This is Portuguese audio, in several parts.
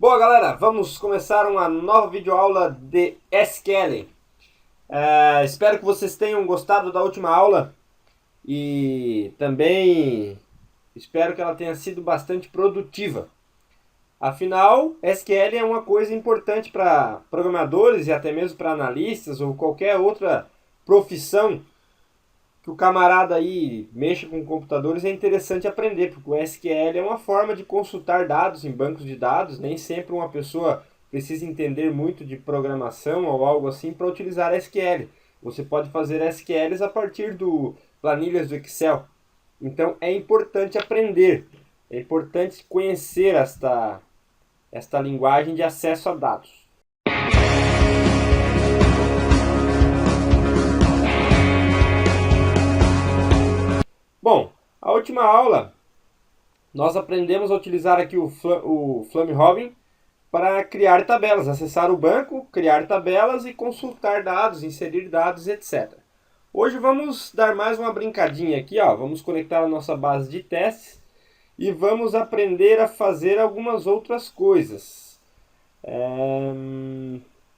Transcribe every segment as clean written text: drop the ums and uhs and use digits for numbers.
Boa, galera, vamos começar uma nova videoaula de SQL. Espero que vocês tenham gostado da última aula e também espero que ela tenha sido bastante produtiva. Afinal, SQL é uma coisa importante para programadores e até mesmo para analistas ou qualquer outra profissão que o camarada aí mexa com computadores. É interessante aprender, porque o SQL é uma forma de consultar dados em bancos de dados. Nem sempre uma pessoa precisa entender muito de programação ou algo assim para utilizar SQL. Você pode fazer SQLs a partir do planilhas do Excel. Então é importante aprender, é importante conhecer esta linguagem de acesso a dados. Bom, a última aula nós aprendemos a utilizar aqui o Flamehobin para criar tabelas, acessar o banco, criar tabelas e consultar dados, inserir dados, etc. Hoje vamos dar mais uma brincadinha aqui, ó. Vamos conectar a nossa base de testes e vamos aprender a fazer algumas outras coisas.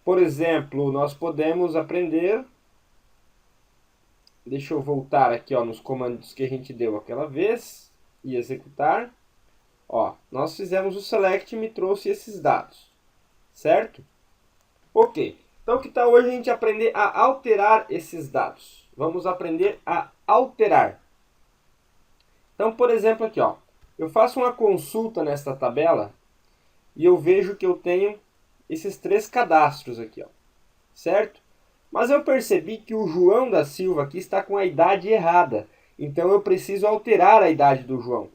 Por exemplo, nós podemos aprender... Deixa eu voltar aqui, ó, nos comandos que a gente deu aquela vez e executar. Ó, nós fizemos o select e me trouxe esses dados, certo? Ok, então que tal hoje a gente aprender a alterar esses dados? Vamos aprender a alterar. Então, por exemplo, aqui, ó, eu faço uma consulta nesta tabela e eu vejo que eu tenho esses 3 cadastros aqui, ó, certo? Mas eu percebi que o João da Silva aqui está com a idade errada. Então eu preciso alterar a idade do João.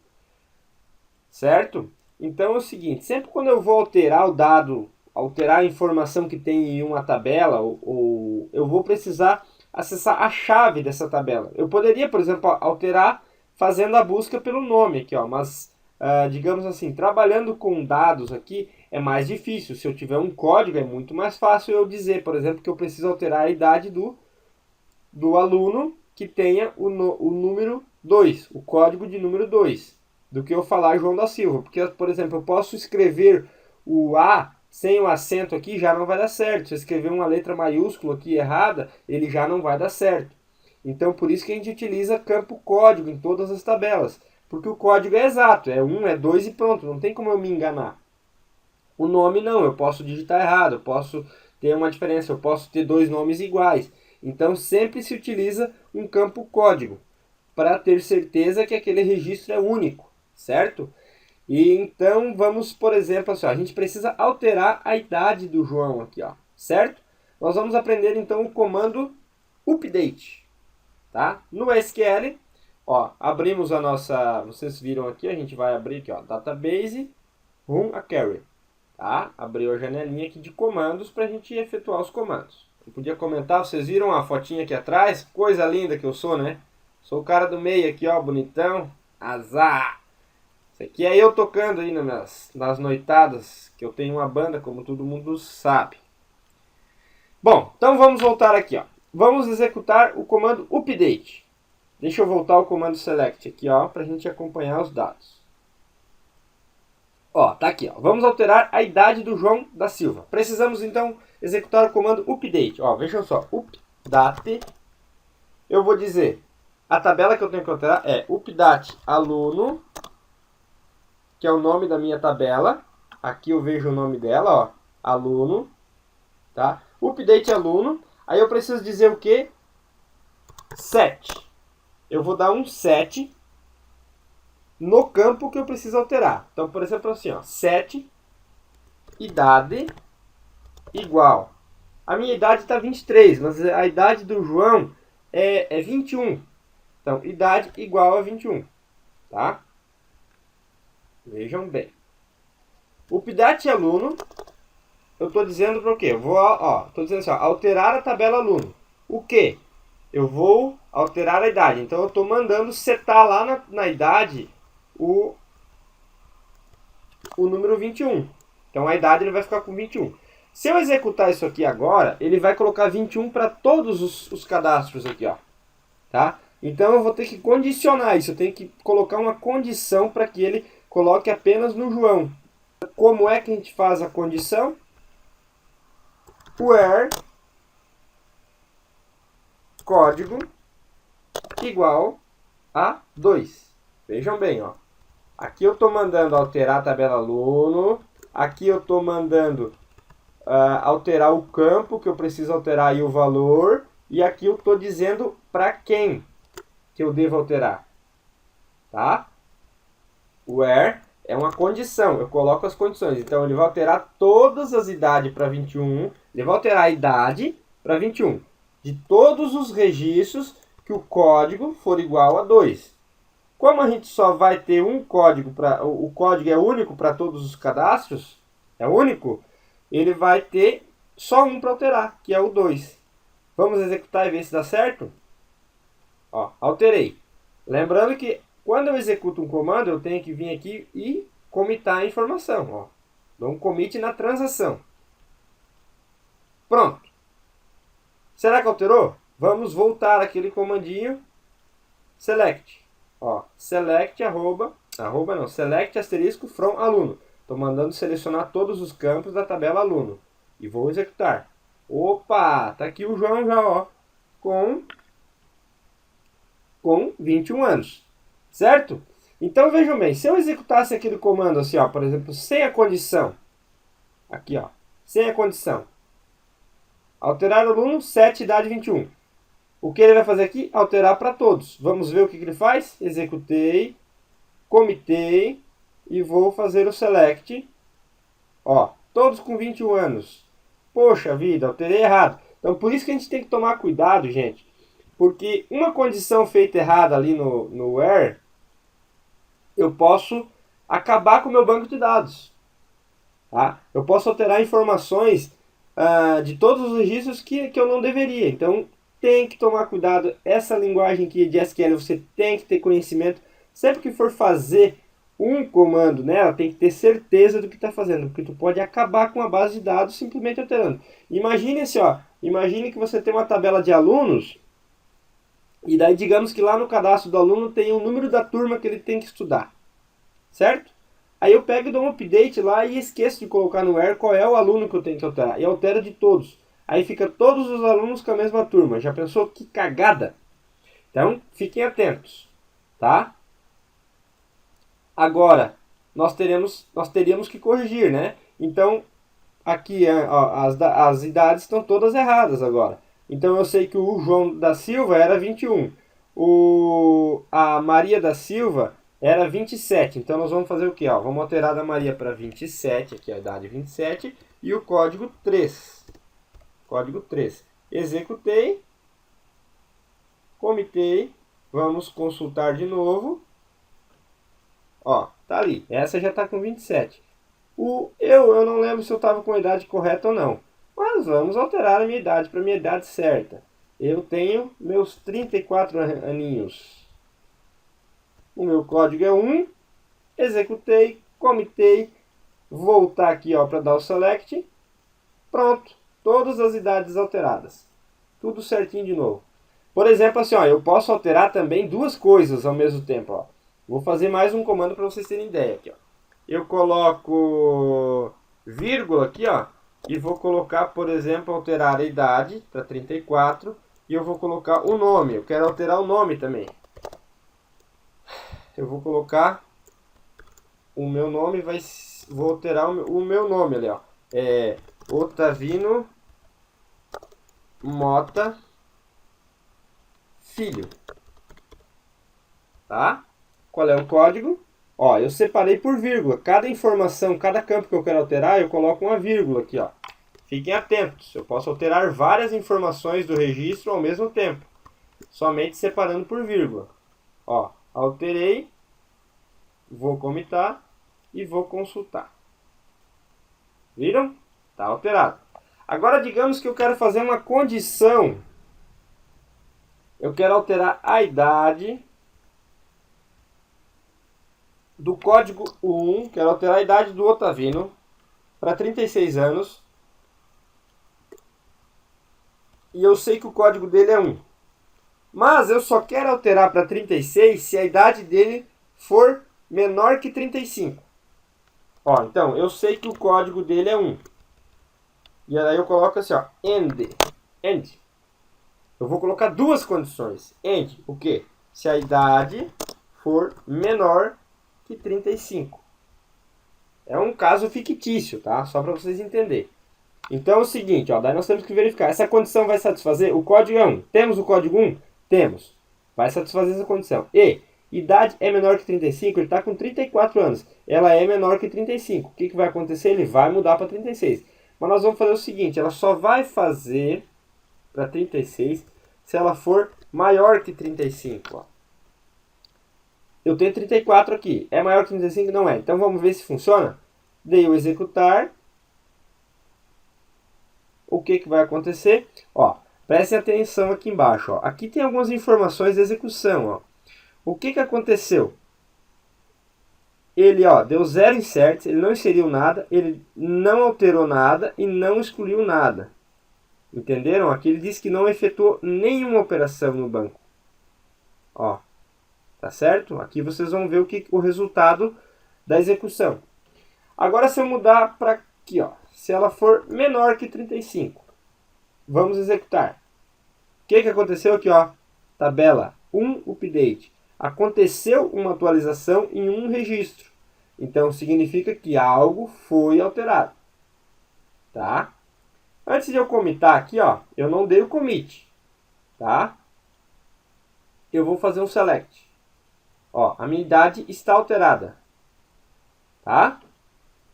Certo? Então é o seguinte, sempre quando eu vou alterar o dado, alterar a informação que tem em uma tabela, ou eu vou precisar acessar a chave dessa tabela. Eu poderia, por exemplo, alterar fazendo a busca pelo nome aqui, ó, mas digamos assim, trabalhando com dados aqui é mais difícil. Se eu tiver um código é muito mais fácil eu dizer, por exemplo, que eu preciso alterar a idade do aluno que tenha o número 2, o código de número 2, do que eu falar João da Silva. Porque, por exemplo, eu posso escrever o A sem o acento aqui, já não vai dar certo. Se eu escrever uma letra maiúscula aqui errada, ele já não vai dar certo. Então, por isso que a gente utiliza campo código em todas as tabelas. Porque o código é exato, é 1, é 2 e pronto, não tem como eu me enganar. O nome não, eu posso digitar errado, eu posso ter uma diferença, eu posso ter 2 nomes iguais. Então sempre se utiliza um campo código para ter certeza que aquele registro é único, certo? E então vamos, por exemplo, assim, ó, a gente precisa alterar a idade do João aqui, ó, certo? Nós vamos aprender então o comando update, tá? No SQL, ó, abrimos a nossa, vocês viram aqui, a gente vai abrir aqui, ó, database, run a query. Tá? Abriu a janelinha aqui de comandos para a gente efetuar os comandos. Eu podia comentar, vocês viram a fotinha aqui atrás? Coisa linda que eu sou, né? Sou o cara do meio aqui, ó, bonitão. Azar! Isso aqui é eu tocando aí nas noitadas, que eu tenho uma banda, como todo mundo sabe. Bom, então vamos voltar aqui, ó. Vamos executar o comando update. Deixa eu voltar ao comando select aqui, ó, para a gente acompanhar os dados. Ó, tá aqui, ó. Vamos alterar a idade do João da Silva. Precisamos então executar o comando update. Ó, vejam só, update. Eu vou dizer, a tabela que eu tenho que alterar é update aluno, que é o nome da minha tabela. Aqui eu vejo o nome dela, ó, aluno, tá? Update aluno. Aí eu preciso dizer o que? Set. Eu vou dar um set no campo que eu preciso alterar. Então, por exemplo, assim, ó, set idade igual. A minha idade está 23, mas a idade do João é 21. Então, idade igual a 21. Tá? Vejam bem. Update aluno, eu estou dizendo para o quê? Eu vou, ó, estou dizendo assim, ó, alterar a tabela aluno. O quê? Eu vou alterar a idade. Então, eu estou mandando setar lá na idade o número 21. Então a idade ele vai ficar com 21. Se eu executar isso aqui agora, ele vai colocar 21 para todos os cadastros aqui, ó. Tá? Então eu vou ter que condicionar isso, eu tenho que colocar uma condição para que ele coloque apenas no João. Como é que a gente faz a condição? Where código igual a 2. Vejam bem, ó. Aqui eu estou mandando alterar a tabela aluno. Aqui eu estou mandando alterar o campo, que eu preciso alterar aí o valor. E aqui eu estou dizendo para quem que eu devo alterar. Tá? Where é uma condição. Eu coloco as condições. Então ele vai alterar todas as idades para 21. Ele vai alterar a idade para 21. De todos os registros que o código for igual a 2. Como a gente só vai ter um código, o código é único para todos os cadastros, é único, ele vai ter só um para alterar, que é o 2. Vamos executar e ver se dá certo? Ó, alterei. Lembrando que quando eu executo um comando, eu tenho que vir aqui e commitar a informação. Ó. Dou um commit na transação. Pronto. Será que alterou? Vamos voltar aquele comandinho select. Ó, select select asterisco from aluno. Estou mandando selecionar todos os campos da tabela aluno. E vou executar. Opa, tá aqui o João já, ó, com 21 anos. Certo? Então vejam bem, se eu executasse aquele comando assim, ó, por exemplo, sem a condição. Aqui, ó, sem a condição. Alterar aluno, 7, idade 21. O que ele vai fazer aqui? Alterar para todos. Vamos ver o que ele faz? Executei, comitei e vou fazer o select. Ó, todos com 21 anos. Poxa vida, alterei errado. Então por isso que a gente tem que tomar cuidado, gente. Porque uma condição feita errada ali no where, eu posso acabar com o meu banco de dados. Tá? Eu posso alterar informações de todos os registros que eu não deveria. Então tem que tomar cuidado. Essa linguagem aqui de SQL você tem que ter conhecimento. Sempre que for fazer um comando nela, tem que ter certeza do que está fazendo. Porque tu pode acabar com a base de dados simplesmente alterando. Imagine assim, ó. Imagine que você tem uma tabela de alunos. E daí digamos que lá no cadastro do aluno tem o número da turma que ele tem que estudar. Certo? Aí eu pego e dou um update lá e esqueço de colocar no where qual é o aluno que eu tenho que alterar. E altero de todos. Aí fica todos os alunos com a mesma turma. Já pensou que cagada? Então, fiquem atentos. Tá? Agora, nós teríamos que corrigir, né? Então, aqui ó, as idades estão todas erradas agora. Então, eu sei que o João da Silva era 21. A Maria da Silva era 27. Então, nós vamos fazer o quê? Ó, vamos alterar da Maria para 27, aqui a idade 27, e o código 3. Código 3. Executei. Comitei. Vamos consultar de novo. Ó, tá ali. Essa já está com 27. Eu não lembro se eu estava com a idade correta ou não. Mas vamos alterar a minha idade para a minha idade certa. Eu tenho meus 34 aninhos. O meu código é 1. Executei, comitei. Voltar aqui para dar o select. Pronto. Todas as idades alteradas. Tudo certinho de novo. Por exemplo, assim, ó, eu posso alterar também duas coisas ao mesmo tempo. Ó. Vou fazer mais um comando para vocês terem ideia. Aqui, ó. Eu coloco vírgula aqui, ó, e vou colocar, por exemplo, alterar a idade para 34. E eu vou colocar o nome. Eu quero alterar o nome também. Eu vou colocar o meu nome, vou alterar o meu nome ali, ó. É Otavino Mota Filho. Tá? Qual é o código? Ó, eu separei por vírgula. Cada informação, cada campo que eu quero alterar, eu coloco uma vírgula aqui, ó. Fiquem atentos. Eu posso alterar várias informações do registro ao mesmo tempo. Somente separando por vírgula. Ó, alterei. Vou comitar e vou consultar. Viram? Tá alterado. Agora digamos que eu quero fazer uma condição. Eu quero alterar a idade do código 1, quero alterar a idade do Otavino para 36 anos. E eu sei que o código dele é 1. Mas eu só quero alterar para 36 se a idade dele for menor que 35. Ó, então, eu sei que o código dele é 1. E aí eu coloco assim, ó, end. Eu vou colocar duas condições. End, o quê? Se a idade for menor que 35. É um caso fictício, tá? Só para vocês entenderem. Então é o seguinte, ó, daí nós temos que verificar. Essa condição vai satisfazer? O código é 1. Temos o código 1? Temos. Vai satisfazer essa condição. E idade é menor que 35, ele está com 34 anos. Ela é menor que 35. O que vai acontecer? Ele vai mudar para 36. Mas nós vamos fazer o seguinte, ela só vai fazer para 36 se ela for maior que 35. Ó. Eu tenho 34 aqui. É maior que 35? Não é. Então vamos ver se funciona. Dei o executar. O que vai acontecer? Ó, prestem atenção aqui embaixo. Ó. Aqui tem algumas informações de execução. Ó. O que aconteceu? Ele deu 0 inserts, ele não inseriu nada, ele não alterou nada e não excluiu nada. Entenderam? Aqui ele diz que não efetuou nenhuma operação no banco. Ó, tá certo? Aqui vocês vão ver o resultado da execução. Agora se eu mudar para aqui, ó, se ela for menor que 35, vamos executar. O que aconteceu aqui, ó? Tabela 1 update. Aconteceu uma atualização em um registro. Então significa que algo foi alterado. Tá? Antes de eu comitar aqui, ó, eu não dei o commit. Tá? Eu vou fazer um select. Ó, a minha idade está alterada. Tá?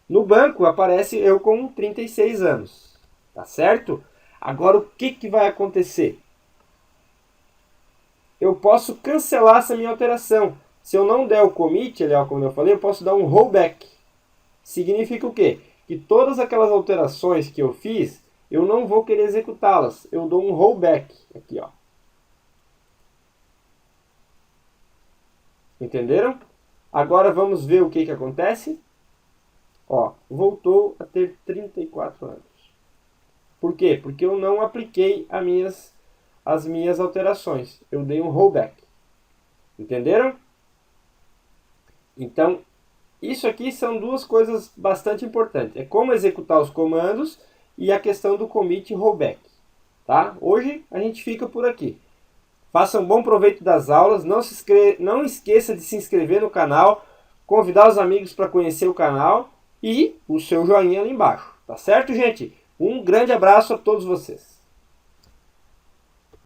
No banco aparece eu com 36 anos. Tá certo? Agora o que vai acontecer? Eu posso cancelar essa minha alteração. Se eu não der o commit, como eu falei, eu posso dar um rollback. Significa o quê? Que todas aquelas alterações que eu fiz, eu não vou querer executá-las. Eu dou um rollback. Aqui, ó. Entenderam? Agora vamos ver o que acontece. Ó, voltou a ter 34 anos. Por quê? Porque eu não apliquei as minhas alterações. Eu dei um rollback. Entenderam? Então, isso aqui são duas coisas bastante importantes. É como executar os comandos e a questão do commit e rollback. Tá? Hoje a gente fica por aqui. Façam bom proveito das aulas. Não esqueça de se inscrever no canal, convidar os amigos para conhecer o canal e o seu joinha ali embaixo. Tá certo, gente? Um grande abraço a todos vocês.